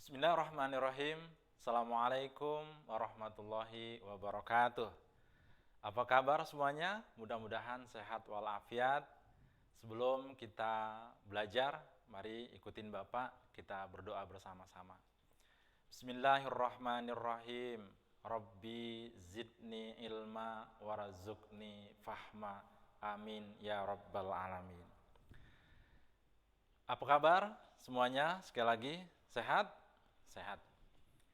Bismillahirrahmanirrahim. Assalamualaikum warahmatullahi wabarakatuh. Apa kabar semuanya? Mudah-mudahan sehat walafiat. Sebelum kita belajar, mari ikutin Bapak, kita berdoa bersama-sama. Bismillahirrahmanirrahim. Rabbi zidni ilma warazukni fahma. Amin ya rabbal alamin. Apa kabar semuanya? Sekali lagi, sehat? Sehat.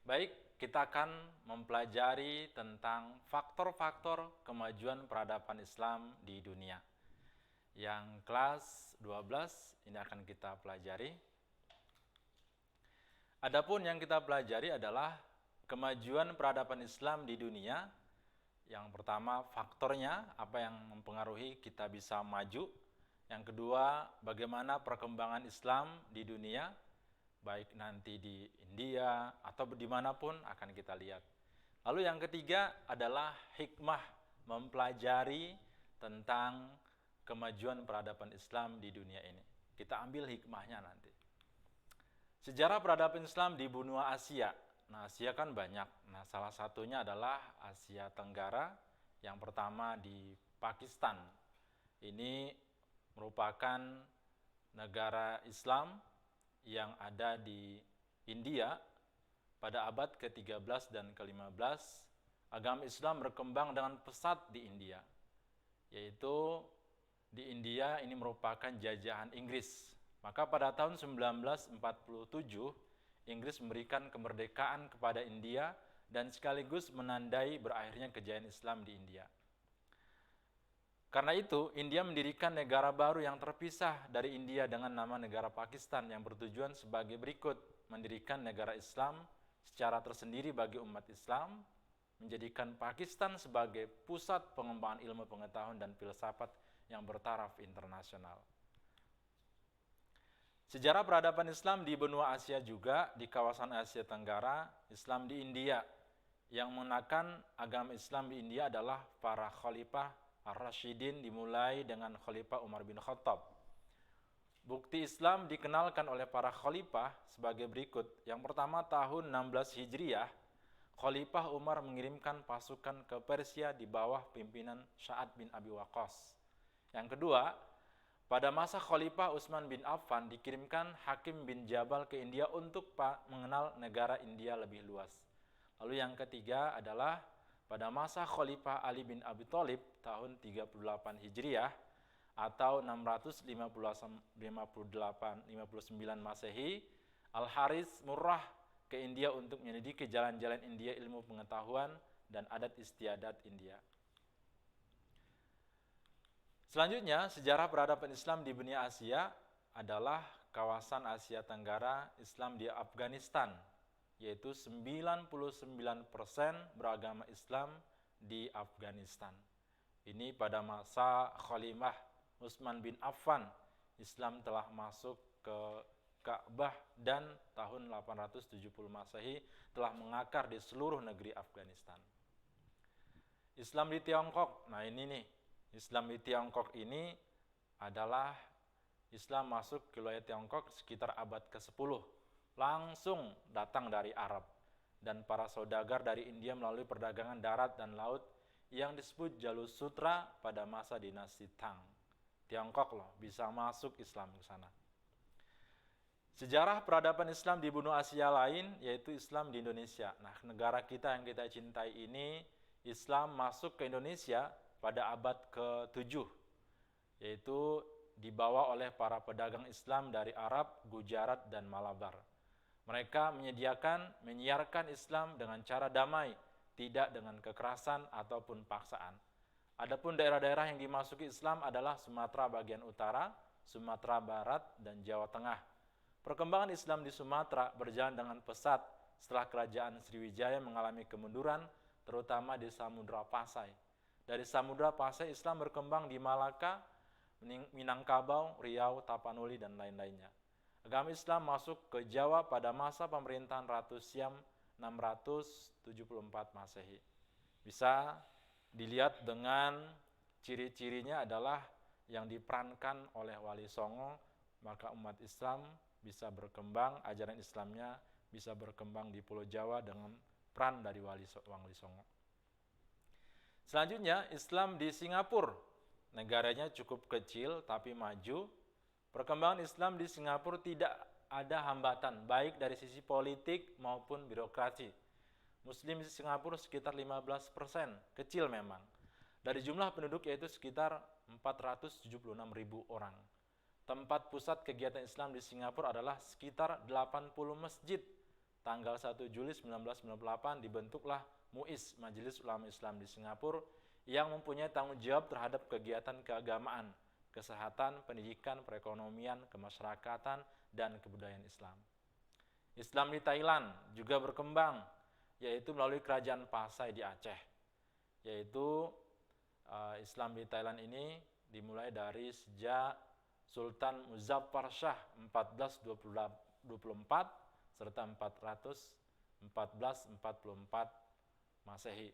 Baik, kita akan mempelajari tentang faktor-faktor kemajuan peradaban Islam di dunia. Yang kelas 12 ini akan kita pelajari. Adapun yang kita pelajari adalah kemajuan peradaban Islam di dunia. Yang pertama, faktornya, apa yang mempengaruhi kita bisa maju. Yang kedua, bagaimana perkembangan Islam di dunia, baik nanti di India atau dimanapun akan kita lihat. Lalu yang ketiga adalah hikmah mempelajari tentang kemajuan peradaban Islam di dunia ini. Kita ambil hikmahnya nanti. Sejarah peradaban Islam di benua Asia. Nah, Asia kan banyak. Nah, salah satunya adalah Asia Tenggara. Yang pertama di Pakistan. Ini merupakan negara Islam yang ada di India pada abad ke-13 dan ke-15. Agama Islam berkembang dengan pesat di India, yaitu di India ini merupakan jajahan Inggris. Maka pada tahun 1947, Inggris memberikan kemerdekaan kepada India dan sekaligus menandai berakhirnya kejayaan Islam di India. Karena itu, India mendirikan negara baru yang terpisah dari India dengan nama negara Pakistan yang bertujuan sebagai berikut: mendirikan negara Islam secara tersendiri bagi umat Islam, menjadikan Pakistan sebagai pusat pengembangan ilmu pengetahuan dan filsafat yang bertaraf internasional. Sejarah peradaban Islam di benua Asia juga, di kawasan Asia Tenggara, Islam di India. Yang menakan agama Islam di India adalah para khalifah Ar-Rasyidin, dimulai dengan Khalifah Umar bin Khattab. Bukti Islam dikenalkan oleh para khalifah sebagai berikut. Yang pertama, tahun 16 Hijriah, Khalifah Umar mengirimkan pasukan ke Persia di bawah pimpinan Sa'ad bin Abi Waqqas. Yang kedua, pada masa Khalifah Utsman bin Affan dikirimkan Hakim bin Jabal ke India untuk mengenal negara India lebih luas. Lalu yang ketiga adalah pada masa Khalifah Ali bin Abi Thalib tahun 38 Hijriah atau 659 Masehi, Al-Haris Murrah ke India untuk menyelidiki jalan-jalan India, ilmu pengetahuan dan adat istiadat India. Selanjutnya, sejarah peradaban Islam di benua Asia adalah kawasan Asia Tenggara Islam di Afghanistan, yaitu 99% beragama Islam di Afghanistan. Ini pada masa Khalifah Utsman bin Affan, Islam telah masuk ke Ka'bah dan tahun 870 Masehi telah mengakar di seluruh negeri Afghanistan. Islam di Tiongkok, nah ini nih, Islam di Tiongkok ini adalah Islam masuk ke wilayah Tiongkok sekitar abad ke-10. Langsung datang dari Arab dan para saudagar dari India melalui perdagangan darat dan laut yang disebut Jalur Sutra pada masa dinasti Tang. Tiongkok loh bisa masuk Islam ke sana. Sejarah peradaban Islam di benua Asia lain yaitu Islam di Indonesia. Nah, negara kita yang kita cintai ini, Islam masuk ke Indonesia pada abad ke-7, yaitu dibawa oleh para pedagang Islam dari Arab, Gujarat, dan Malabar. Mereka menyiarkan Islam dengan cara damai, tidak dengan kekerasan ataupun paksaan. Adapun daerah-daerah yang dimasuki Islam adalah Sumatera bagian utara, Sumatera Barat, dan Jawa Tengah. Perkembangan Islam di Sumatera berjalan dengan pesat setelah kerajaan Sriwijaya mengalami kemunduran, terutama di Samudra Pasai. Dari Samudra Pasai, Islam berkembang di Malaka, Minangkabau, Riau, Tapanuli, dan lain-lainnya. Agama Islam masuk ke Jawa pada masa pemerintahan Ratu Siam 674 Masehi. Bisa dilihat dengan ciri-cirinya adalah yang diperankan oleh Wali Songo, maka umat Islam bisa berkembang, ajaran Islamnya bisa berkembang di Pulau Jawa dengan peran dari Wali Songo. Selanjutnya, Islam di Singapura. Negaranya cukup kecil tapi maju. Perkembangan Islam di Singapura tidak ada hambatan, baik dari sisi politik maupun birokrasi. Muslim di Singapura sekitar 15%, kecil memang. Dari jumlah penduduk yaitu sekitar 476.000 orang. Tempat pusat kegiatan Islam di Singapura adalah sekitar 80 masjid. Tanggal 1 Juli 1998 dibentuklah MUIS, Majelis Ulama Islam di Singapura, yang mempunyai tanggung jawab terhadap kegiatan keagamaan, kesehatan, pendidikan, perekonomian, kemasyarakatan, dan kebudayaan Islam. Islam di Thailand juga berkembang, yaitu melalui kerajaan Pasai di Aceh. Yaitu Islam di Thailand ini dimulai dari sejak Sultan Muzaffar Shah 1424 serta 1444 Masehi.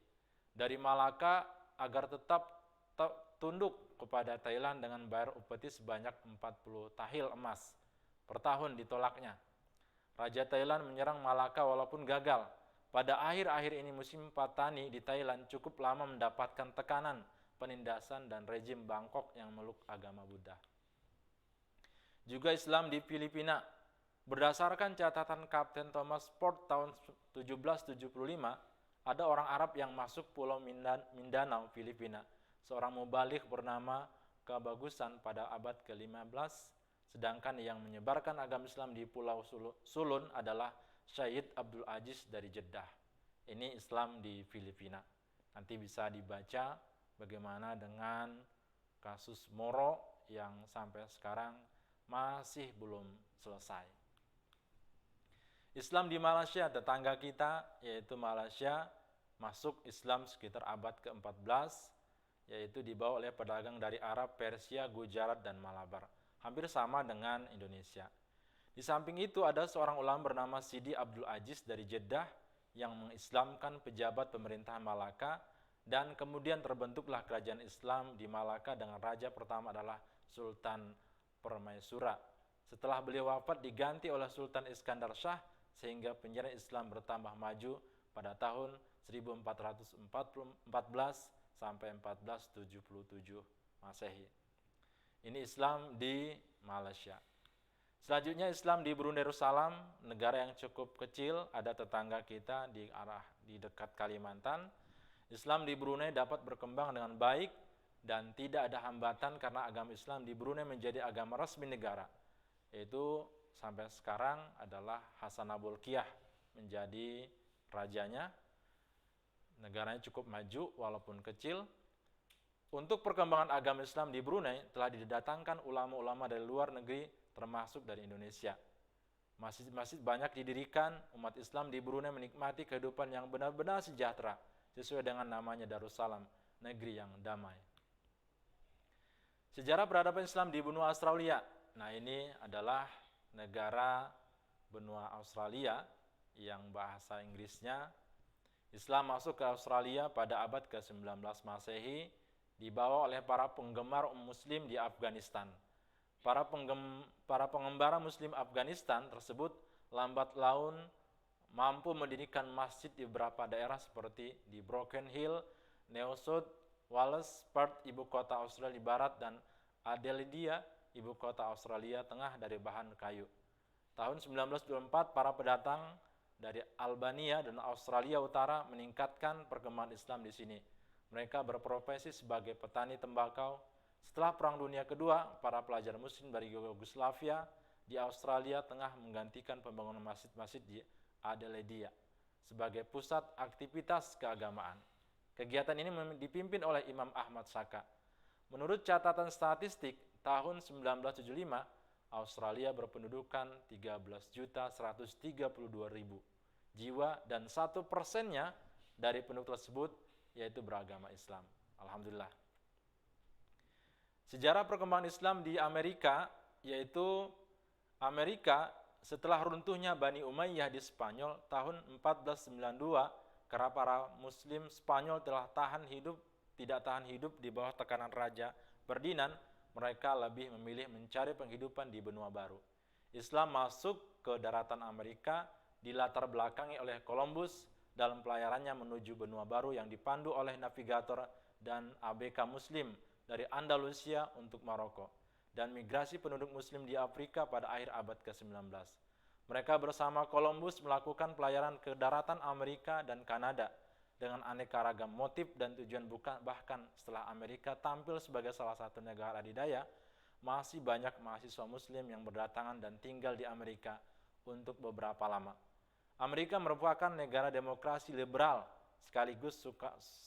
Dari Malaka agar tetap tunduk kepada Thailand dengan bayar upeti sebanyak 40 tahil emas per tahun ditolaknya. Raja Thailand menyerang Malaka walaupun gagal. Pada akhir-akhir ini musim patani di Thailand cukup lama mendapatkan tekanan, penindasan, dan rejim Bangkok yang meluk agama Buddha. Juga Islam di Filipina. Berdasarkan catatan Kapten Thomas Port tahun 1775, ada orang Arab yang masuk Pulau Mindanao, Filipina. Seorang mubalik bernama Kabagusan pada abad ke-15, sedangkan yang menyebarkan agama Islam di Pulau Sulun adalah Syed Abdul Aziz dari Jeddah. Ini Islam di Filipina. Nanti bisa dibaca bagaimana dengan kasus Moro yang sampai sekarang masih belum selesai. Islam di Malaysia, tetangga kita, yaitu Malaysia, masuk Islam sekitar abad ke-14, yaitu dibawa oleh pedagang dari Arab, Persia, Gujarat, dan Malabar. Hampir sama dengan Indonesia. Di samping itu ada seorang ulama bernama Sidi Abdul Aziz dari Jeddah yang mengislamkan pejabat pemerintahan Malaka, dan kemudian terbentuklah kerajaan Islam di Malaka dengan raja pertama adalah Sultan Permaisura. Setelah beliau wafat diganti oleh Sultan Iskandar Shah sehingga penjara Islam bertambah maju pada tahun 1414 sampai 1477 Masehi. Ini Islam di Malaysia. Selanjutnya Islam di Brunei Darussalam, negara yang cukup kecil, ada tetangga kita di dekat Kalimantan. Islam di Brunei dapat berkembang dengan baik dan tidak ada hambatan karena agama Islam di Brunei menjadi agama resmi negara. Yaitu sampai sekarang adalah Hassanal Bolkiah menjadi rajanya. Negaranya cukup maju walaupun kecil. Untuk perkembangan agama Islam di Brunei telah didatangkan ulama-ulama dari luar negeri termasuk dari Indonesia. Masjid-masjid banyak didirikan, umat Islam di Brunei menikmati kehidupan yang benar-benar sejahtera sesuai dengan namanya Darussalam, negeri yang damai. Sejarah peradaban Islam di benua Australia. Nah, ini adalah negara benua Australia yang bahasa Inggrisnya. Islam masuk ke Australia pada abad ke-19 Masehi, dibawa oleh para penggemar Muslim di Afghanistan. Para pengembara Muslim Afghanistan tersebut lambat laun mampu mendirikan masjid di beberapa daerah seperti di Broken Hill, New South Wales, Perth, ibu kota Australia Barat, dan Adelaide, ibu kota Australia Tengah dari bahan kayu. Tahun 1924, para pendatang dari Albania dan Australia Utara meningkatkan perkembangan Islam di sini. Mereka berprofesi sebagai petani tembakau. Setelah Perang Dunia Kedua, para pelajar Muslim dari Yugoslavia di Australia Tengah menggantikan pembangunan masjid-masjid di Adelaide sebagai pusat aktivitas keagamaan. Kegiatan ini dipimpin oleh Imam Ahmad Saka. Menurut catatan statistik, tahun 1975, Australia berpendudukan 13.132.000 jiwa dan 1%-nya dari penduduk tersebut yaitu beragama Islam. Alhamdulillah. Sejarah perkembangan Islam di Amerika, yaitu Amerika setelah runtuhnya Bani Umayyah di Spanyol tahun 1492, karena para Muslim Spanyol tidak tahan hidup di bawah tekanan Raja Ferdinand, mereka lebih memilih mencari penghidupan di benua baru. Islam masuk ke daratan Amerika dilatar belakangi oleh Columbus dalam pelayarannya menuju benua baru yang dipandu oleh navigator dan ABK Muslim dari Andalusia untuk Maroko, dan migrasi penduduk Muslim di Afrika pada akhir abad ke-19. Mereka bersama Columbus melakukan pelayaran ke daratan Amerika dan Kanada dengan aneka ragam motif dan tujuan, bukan bahkan setelah Amerika tampil sebagai salah satu negara adidaya, masih banyak mahasiswa Muslim yang berdatangan dan tinggal di Amerika untuk beberapa lama. Amerika merupakan negara demokrasi liberal sekaligus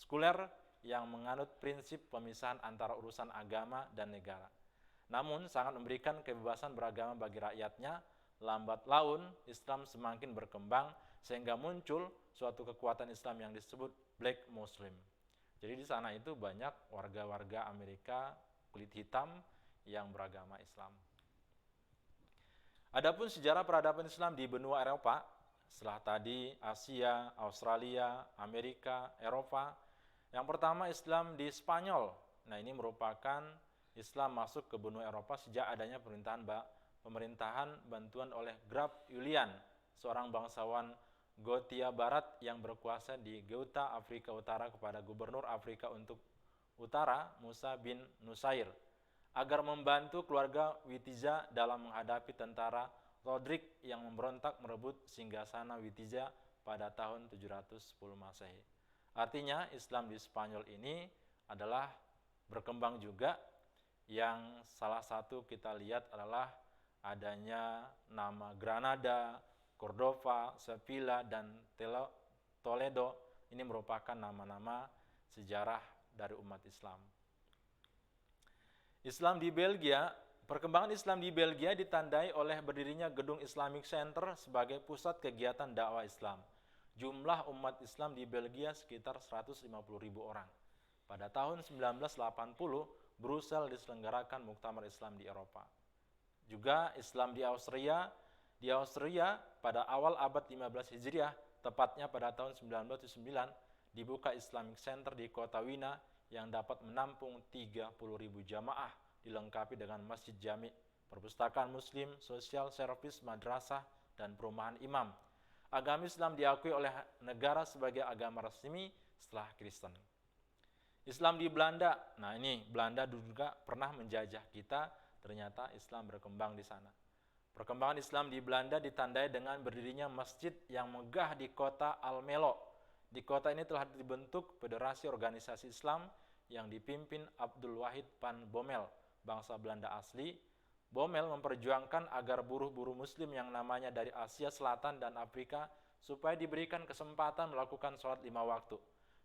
sekuler yang menganut prinsip pemisahan antara urusan agama dan negara. Namun sangat memberikan kebebasan beragama bagi rakyatnya. Lambat laun Islam semakin berkembang sehingga muncul suatu kekuatan Islam yang disebut Black Muslim. Jadi di sana itu banyak warga-warga Amerika kulit hitam yang beragama Islam. Adapun sejarah peradaban Islam di benua Eropa, setelah tadi Asia, Australia, Amerika, Eropa, yang pertama Islam di Spanyol. Nah, ini merupakan Islam masuk ke benua Eropa sejak adanya pemerintahan bantuan oleh Graf Julian, seorang bangsawan Gothia Barat yang berkuasa di Ceuta, Afrika Utara, kepada gubernur Afrika untuk Utara, Musa bin Nusair, agar membantu keluarga Witiza dalam menghadapi tentara Rodrik yang memberontak merebut singgasana Witiza pada tahun 710 Masehi. Artinya Islam di Spanyol ini adalah berkembang juga, yang salah satu kita lihat adalah adanya nama Granada, Cordova, Sevilla, dan Toledo. Ini merupakan nama-nama sejarah dari umat Islam. Islam di Belgia. Perkembangan Islam di Belgia ditandai oleh berdirinya Gedung Islamic Center sebagai pusat kegiatan dakwah Islam. Jumlah umat Islam di Belgia sekitar 150.000 orang. Pada tahun 1980, Brussels diselenggarakan Muktamar Islam di Eropa. Juga Islam di Austria. Di Austria pada awal abad 15 Hijriah, tepatnya pada tahun 1909, dibuka Islamic Center di kota Wina yang dapat menampung 30.000 jamaah, dilengkapi dengan masjid jami, perpustakaan muslim, social service, madrasah, dan perumahan imam. Agama Islam diakui oleh negara sebagai agama resmi setelah Kristen. Islam di Belanda. Nah, ini Belanda juga pernah menjajah kita, ternyata Islam berkembang di sana. Perkembangan Islam di Belanda ditandai dengan berdirinya masjid yang megah di kota Almelo. Di kota ini telah dibentuk Federasi Organisasi Islam yang dipimpin Abdul Wahid van Bommel, bangsa Belanda asli. Bommel memperjuangkan agar buruh-buruh muslim yang namanya dari Asia Selatan dan Afrika supaya diberikan kesempatan melakukan sholat 5 waktu.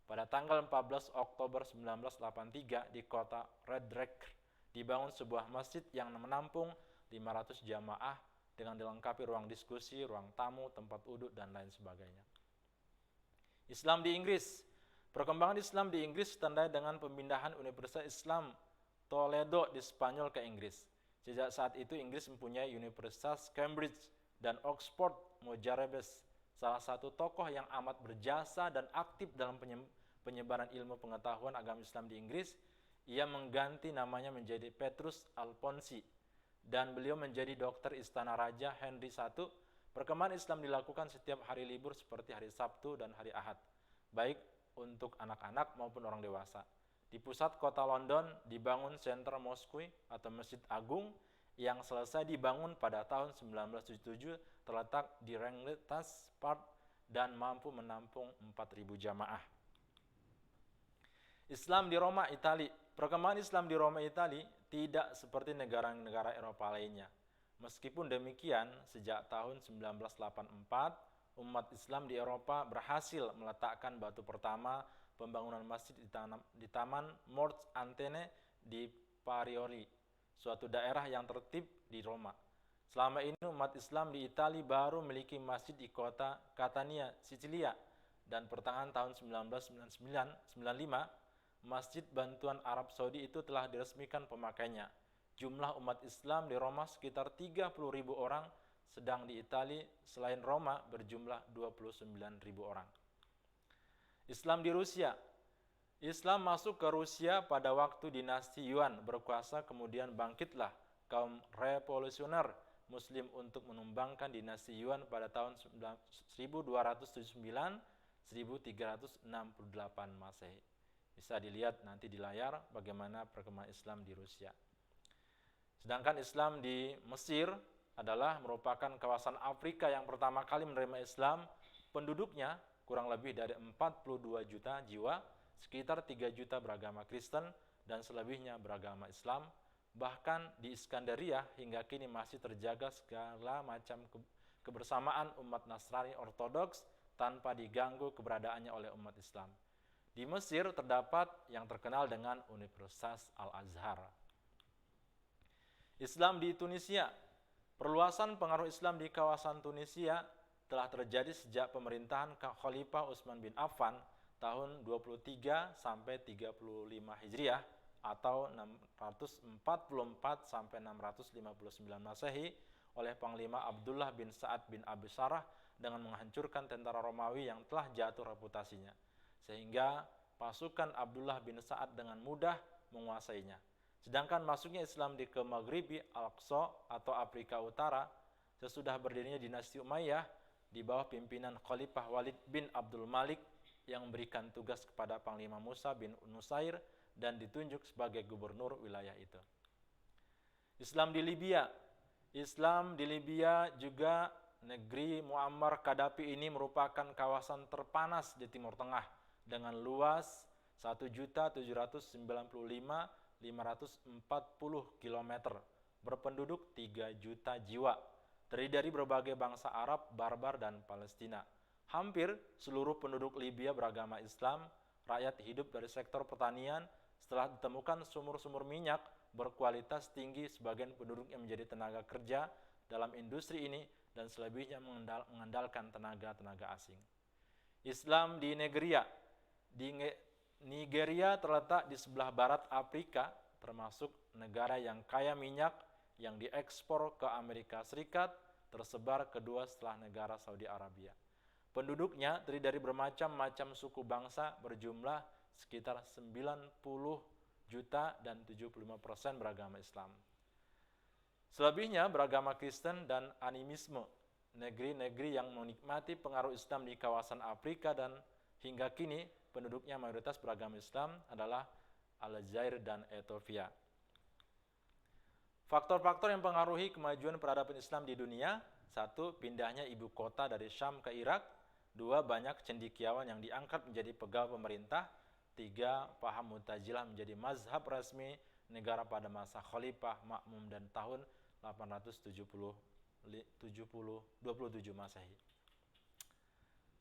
Pada tanggal 14 Oktober 1983 di kota Redrecht dibangun sebuah masjid yang menampung 500 jamaah dengan dilengkapi ruang diskusi, ruang tamu, tempat uduk, dan lain sebagainya. Islam di Inggris. Perkembangan Islam di Inggris ditandai dengan pemindahan Universitas Islam Toledo di Spanyol ke Inggris. Sejak saat itu Inggris mempunyai Universitas Cambridge dan Oxford Mujarebes, salah satu tokoh yang amat berjasa dan aktif dalam penyebaran ilmu pengetahuan agama Islam di Inggris. Ia mengganti namanya menjadi Petrus Alfonsi dan beliau menjadi dokter Istana Raja Henry I. Perkembangan Islam dilakukan setiap hari libur seperti hari Sabtu dan hari Ahad, baik untuk anak-anak maupun orang dewasa. Di pusat kota London dibangun Center Mosque atau Masjid Agung yang selesai dibangun pada tahun 1977, terletak di Regent's Park dan mampu menampung 4.000 jamaah. Islam di Roma, Italia. Perkembangan Islam di Roma, Italia tidak seperti negara-negara Eropa lainnya. Meskipun demikian, sejak tahun 1984, umat Islam di Eropa berhasil meletakkan batu pertama pembangunan masjid di Taman Mort Antene di Parioli, suatu daerah yang tertib di Roma. Selama ini umat Islam di Italia baru memiliki masjid di kota Catania, Sicilia, dan pertengahan tahun 1995, Masjid Bantuan Arab Saudi itu telah diresmikan pemakainya. Jumlah umat Islam di Roma sekitar 30.000 orang, sedang di Italia selain Roma berjumlah 29.000 orang. Islam di Rusia. Islam masuk ke Rusia pada waktu dinasti Yuan berkuasa, kemudian bangkitlah kaum revolusioner Muslim untuk menumbangkan dinasti Yuan pada tahun 1279-1368 Masehi. Bisa dilihat nanti di layar bagaimana perkembangan Islam di Rusia. Sedangkan Islam di Mesir adalah merupakan kawasan Afrika yang pertama kali menerima Islam. Penduduknya kurang lebih dari 42 juta jiwa, sekitar 3 juta beragama Kristen dan selebihnya beragama Islam. Bahkan di Iskandaria hingga kini masih terjaga segala macam kebersamaan umat Nasrani Ortodoks tanpa diganggu keberadaannya oleh umat Islam. Di Mesir terdapat yang terkenal dengan Universitas Al-Azhar. Islam di Tunisia. Perluasan pengaruh Islam di kawasan Tunisia telah terjadi sejak pemerintahan Khalifah Utsman bin Affan tahun 23 sampai 35 Hijriah atau 644 sampai 659 Masehi oleh Panglima Abdullah bin Sa'ad bin Abi Sarah dengan menghancurkan tentara Romawi yang telah jatuh reputasinya, sehingga pasukan Abdullah bin Sa'ad dengan mudah menguasainya. Sedangkan masuknya Islam ke Maghribi Al-Aqsa atau Afrika Utara sesudah berdirinya dinasti Umayyah di bawah pimpinan Khalifah Walid bin Abdul Malik yang memberikan tugas kepada Panglima Musa bin Nusair dan ditunjuk sebagai gubernur wilayah itu. Islam di Libya. Islam di Libya juga negeri Muammar Gaddafi ini merupakan kawasan terpanas di Timur Tengah dengan luas 1.795.540 km, berpenduduk 3 juta jiwa, terdiri dari berbagai bangsa Arab, Barbar, dan Palestina. Hampir seluruh penduduk Libya beragama Islam. Rakyat hidup dari sektor pertanian. Setelah ditemukan sumur-sumur minyak berkualitas tinggi, sebagian penduduk yang menjadi tenaga kerja dalam industri ini dan selebihnya mengandalkan tenaga-tenaga asing. Islam di Nigeria. Nigeria terletak di sebelah barat Afrika, termasuk negara yang kaya minyak yang diekspor ke Amerika Serikat, tersebar kedua setelah negara Saudi Arabia. Penduduknya terdiri dari bermacam-macam suku bangsa berjumlah sekitar 90 juta dan 75% beragama Islam. Selebihnya beragama Kristen dan animisme. Negeri-negeri yang menikmati pengaruh Islam di kawasan Afrika dan hingga kini penduduknya mayoritas beragama Islam adalah Aljazair dan Ethiopia. Faktor-faktor yang mempengaruhi kemajuan peradaban Islam di dunia: 1. Pindahnya ibu kota dari Syam ke Irak. 2. Banyak cendekiawan yang diangkat menjadi pegawai pemerintah. 3. Paham Mu'tazilah menjadi mazhab resmi negara pada masa Khalifah Ma'mun dan tahun 827 Masehi.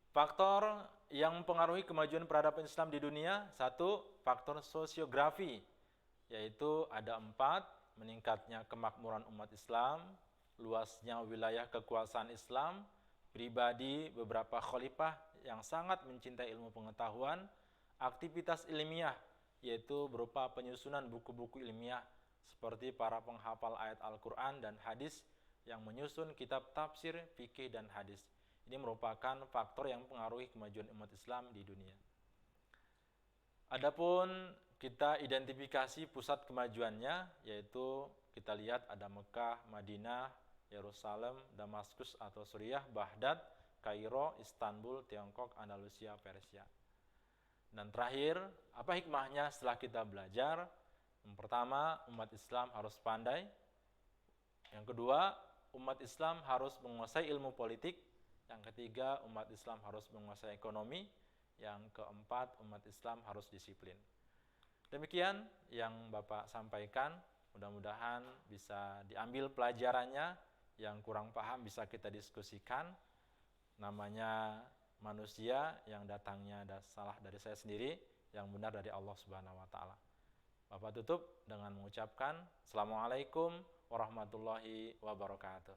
Faktor yang mempengaruhi kemajuan peradaban Islam di dunia: 1. Faktor sosiografi, yaitu ada 4: meningkatnya kemakmuran umat Islam, luasnya wilayah kekuasaan Islam, pribadi beberapa khalifah yang sangat mencintai ilmu pengetahuan, aktivitas ilmiah, yaitu berupa penyusunan buku-buku ilmiah seperti para penghafal ayat Al-Quran dan hadis yang menyusun kitab tafsir, fikih, dan hadis. Ini merupakan faktor yang mempengaruhi kemajuan umat Islam di dunia. Adapun kita identifikasi pusat kemajuannya, yaitu kita lihat ada Mekah, Madinah, Yerusalem, Damaskus atau Suriah, Baghdad, Kairo, Istanbul, Tiongkok, Andalusia, Persia. Dan terakhir, apa hikmahnya setelah kita belajar? Yang pertama, umat Islam harus pandai. Yang kedua, umat Islam harus menguasai ilmu politik. Yang ketiga, umat Islam harus menguasai ekonomi. Yang keempat, umat Islam harus disiplin. Demikian yang Bapak sampaikan. Mudah-mudahan bisa diambil pelajarannya. Yang kurang paham bisa kita diskusikan. Namanya manusia, yang datangnya ada salah dari saya sendiri, yang benar dari Allah Subhanahu wa taala. Bapak tutup dengan mengucapkan Assalamualaikum warahmatullahi wabarakatuh.